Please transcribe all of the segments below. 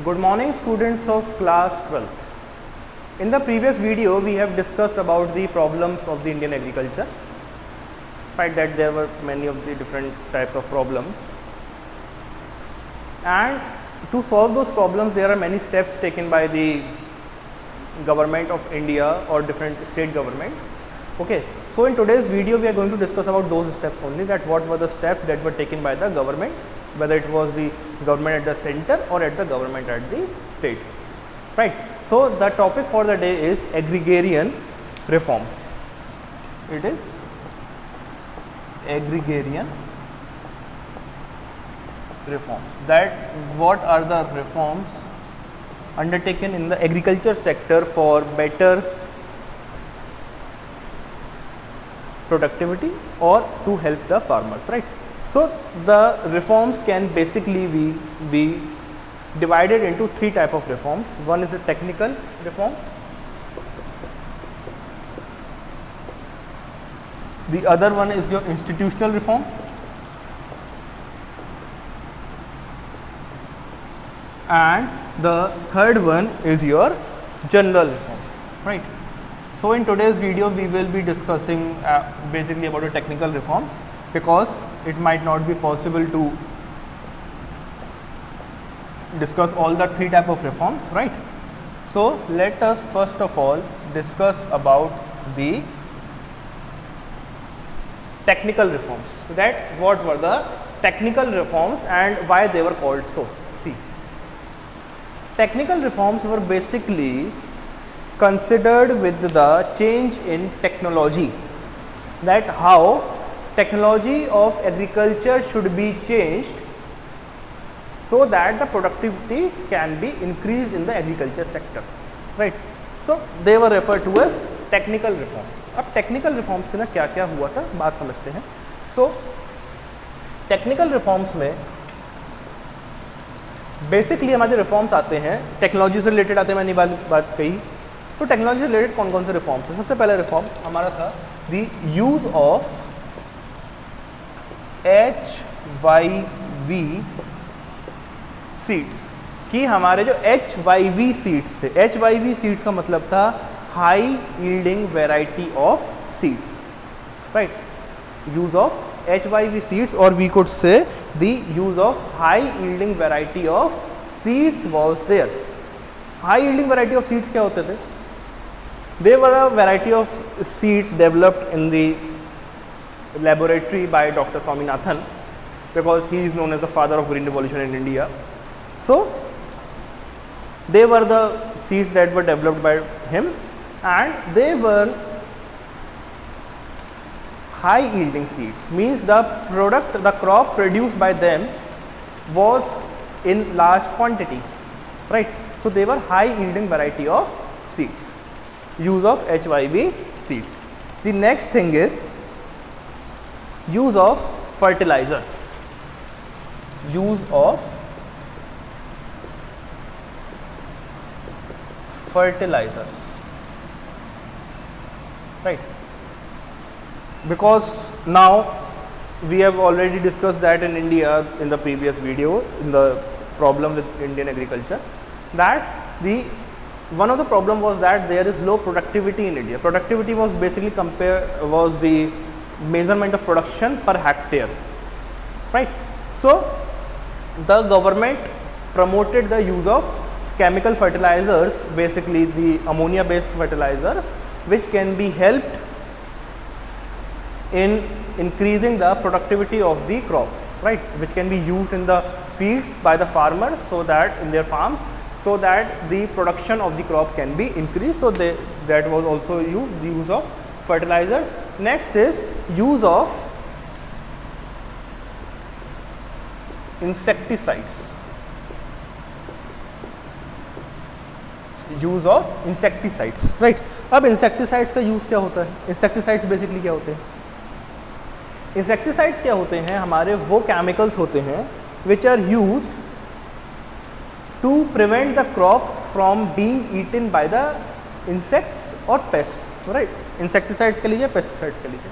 Good morning, students of class 12th. In the previous video we have discussed about the problems of the Indian agriculture, right, that there were many of the different types of problems, and to solve those problems there are many steps taken by the government of India or different state governments. Okay, so in today's video we are going to discuss about those steps only, that what were the steps that were taken by the government, whether it was the government at the center or at the government at the state, right. So the topic for the day is agrarian reforms. It is agrarian reforms. That what are the reforms undertaken in the agriculture sector for better productivity or to help the farmers, right. So the reforms can basically be divided into three type of reforms. One is a technical reform, the other one is your institutional reform, and the third one is your general reform, right. So in today's video we will be discussing basically about the technical reforms, because it might not be possible to discuss all the three type of reforms, right. So let us first of all discuss about the technical reforms. So that what were the technical reforms and why they were called so. See, technical reforms were basically considered with the change in technology, that how technology of agriculture should be changed so that the productivity can be increased in the agriculture sector, right. So they were referred to as technical reforms. अब technical reforms के ना क्या क्या हुआ था बात समझते हैं. So technical reforms में बेसिकली हमारे रिफॉर्म्स आते हैं टेक्नोलॉजी से रिलेटेड आते हैं. मैंने बात कही, तो टेक्नोलॉजी से रिलेटेड कौन कौन से रिफॉर्म्स हैं. सबसे पहला रिफॉर्म हमारा था the use of HYV seeds, कि हमारे जो HYV सीड्स थे, HYV सीड्स का मतलब था high yielding variety of seeds, right. Use of HYV seeds, or we could say the use of high yielding variety of seeds was there. High yielding variety of seeds क्या होते थे? They were a variety of seeds developed in the laboratory by Dr. Swaminathan, because he is known as the father of green revolution in India. So they were the seeds that were developed by him, and they were high yielding seeds, means the crop produced by them was in large quantity, right. So they were high yielding variety of seeds, use of HYV seeds. The next thing is use of fertilizers, use of fertilizers, right. Because now we have already discussed that in India in the previous video, in the problem with Indian agriculture, that one of the problem was that there is low productivity in India. Productivity was basically was the measurement of production per hectare, right. So the government promoted the use of chemical fertilizers, basically the ammonia based fertilizers, which can be helped in increasing the productivity of the crops, right, which can be used in the fields by the farmers, so that in their farms, so that the production of the crop can be increased. So that was also used, the use of fertilizers. Next is use of insecticides, use of insecticides, right. अब insecticides का use क्या होता है? Insecticides basically क्या होते हैं? Insecticides क्या होते हैं? हमारे वो केमिकल्स होते हैं which are used to prevent the crops from being eaten by the insects और पेस्ट्स, राइट. इंसेक्टिसाइड्स के लीजिए, पेस्टिसाइड्स के लीजिए.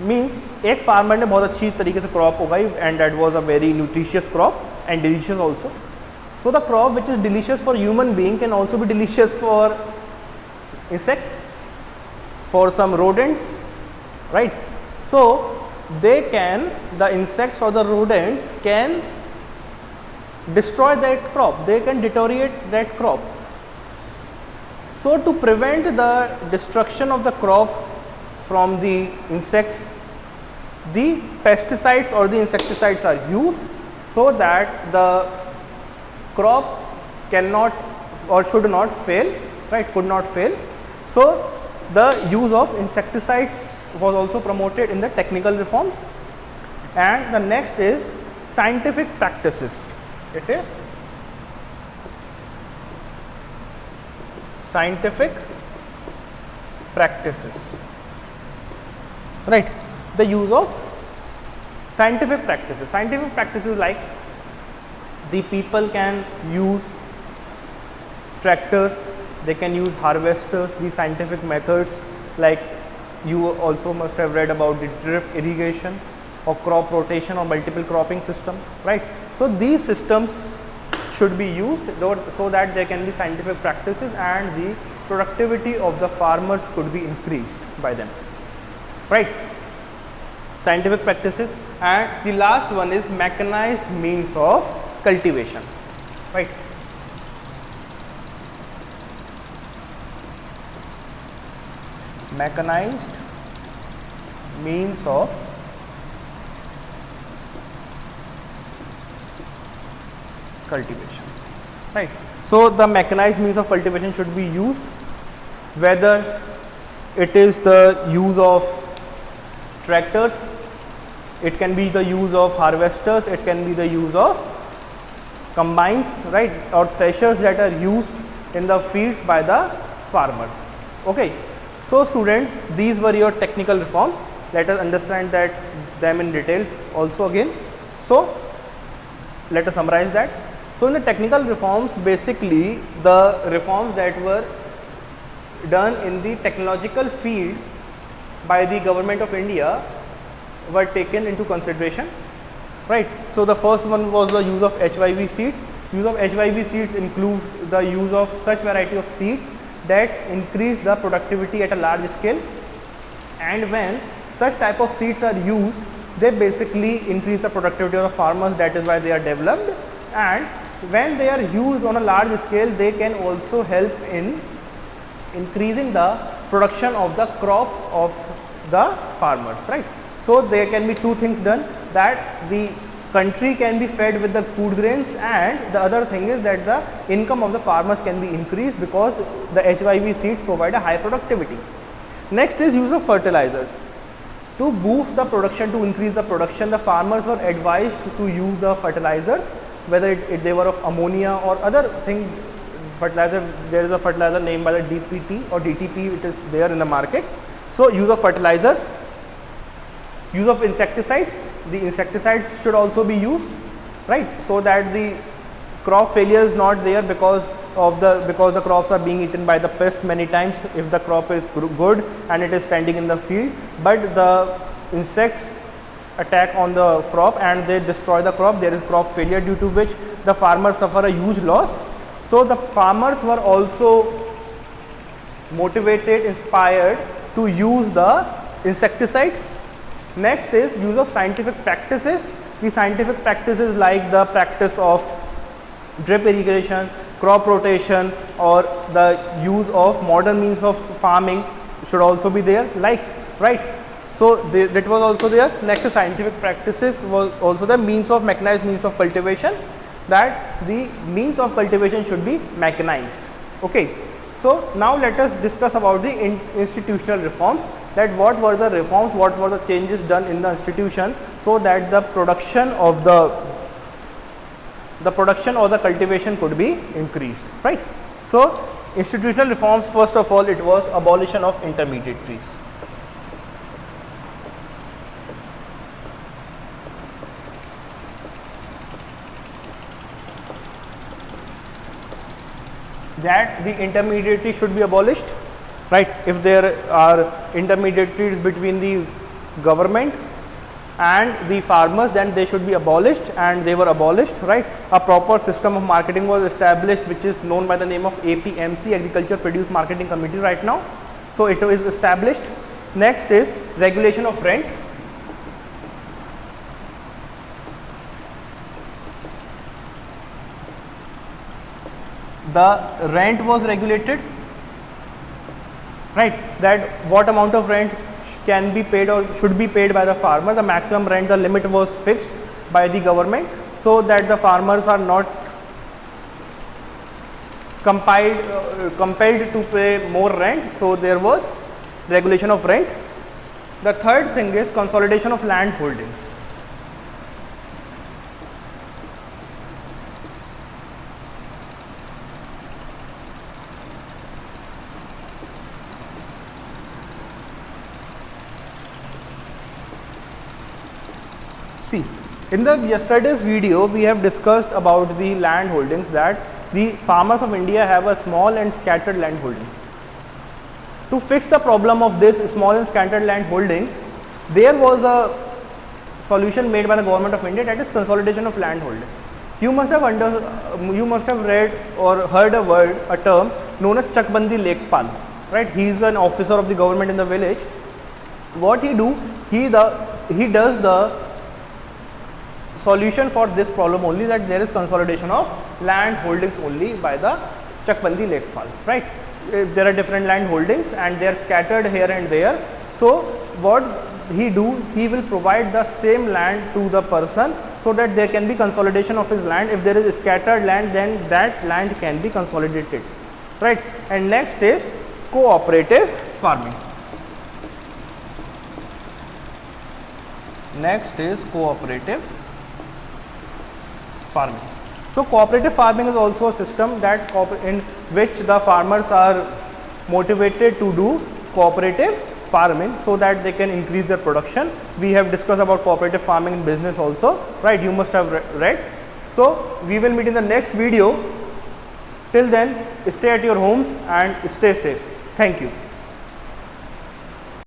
मीन्स एक फार्मर ने बहुत अच्छी तरीके से क्रॉप उगाई, and that was a very nutritious crop and delicious also. So the crop which is delicious for human being can also be delicious for insects, for some rodents, right? So they can, the insects or the rodents can destroy that crop, they can deteriorate that crop. So to prevent the destruction of the crops from the insects, the pesticides or the insecticides are used so that the crop cannot or should not fail, right, could not fail. So the use of insecticides was also promoted in the technical reforms. And the next is scientific practices. It is scientific practices, right, the use of scientific practices like the people can use tractors, they can use harvesters, these scientific methods, like you also must have read about the drip irrigation or crop rotation or multiple cropping system, right. So these systems should be used so that there can be scientific practices and the productivity of the farmers could be increased by them, right. Scientific practices. And the last one is mechanized means of cultivation, right. Mechanized means of cultivation, right. So the mechanized means of cultivation should be used, whether it is the use of tractors, it can be the use of harvesters, it can be the use of combines, right, or threshers that are used in the fields by the farmers. Okay. So students, these were your technical reforms. Let us understand that them in detail also again. So let us summarize that. So in the technical reforms, basically the reforms that were done in the technological field by the government of India were taken into consideration, right. So the first one was the use of HYV seeds. Use of HYV seeds includes the use of such variety of seeds that increase the productivity at a large scale, and when such type of seeds are used, they basically increase the productivity of the farmers, that is why they are developed. And when they are used on a large scale, they can also help in increasing the production of the crop of the farmers, right. So there can be two things done, that the country can be fed with the food grains, and the other thing is that the income of the farmers can be increased because the HYV seeds provide a high productivity. Next is use of fertilizers. To boost the production, to increase the production, the farmers were advised to use the fertilizers, whether they were of ammonia or other thing fertilizer. There is a fertilizer named by the DPT or DTP, it is there in the market. So use of fertilizers. Use of insecticides, the insecticides should also be used, right, so that the crop failure is not there because the crops are being eaten by the pest many times if the crop is good and it is standing in the field, but the insects attack on the crop and they destroy the crop, there is crop failure, due to which the farmers suffer a huge loss. So the farmers were also motivated, inspired to use the insecticides. Next is use of scientific practices. The scientific practices like the practice of drip irrigation, crop rotation, or the use of modern means of farming should also be there, like, right. So that was also there. Next is scientific practices was also the means of mechanized means of cultivation, that the means of cultivation should be mechanized. Okay. So now let us discuss about the institutional reforms, that what were the reforms, what were the changes done in the institution so that the production or the cultivation could be increased, right. So institutional reforms, first of all, it was abolition of intermediaries. That the intermediary should be abolished, right. If there are intermediaries between the government and the farmers, then they should be abolished, and they were abolished, right? A proper system of marketing was established, which is known by the name of APMC, Agriculture Produce Marketing Committee right now. So it is established. Next is regulation of rent. The rent was regulated, right? That what amount of rent can be paid or should be paid by the farmer. The maximum rent, the limit was fixed by the government, so that the farmers are not compelled to pay more rent. So there was regulation of rent. The third thing is consolidation of land holdings. See, in the yesterday's video we have discussed about the land holdings, that the farmers of India have a small and scattered land holding. To fix the problem of this small and scattered land holding, there was a solution made by the government of India, that is consolidation of land holding. You must have read or heard a term known as Chakbandi Lekpal, right? He is an officer of the government in the village. What he do? He does the solution for this problem only, that there is consolidation of land holdings only by the Chakbandi Lekpal, right? If there are different land holdings and they are scattered here and there, so what he do, he will provide the same land to the person, so that there can be consolidation of his land. If there is scattered land, then that land can be consolidated, right? And next is cooperative farming. Next is cooperative farming. So cooperative farming is also a system that in which the farmers are motivated to do cooperative farming, so that they can increase their production. We have discussed about cooperative farming in business also, right? You must have read. So we will meet in the next video. Till then, stay at your homes and stay safe. Thank you.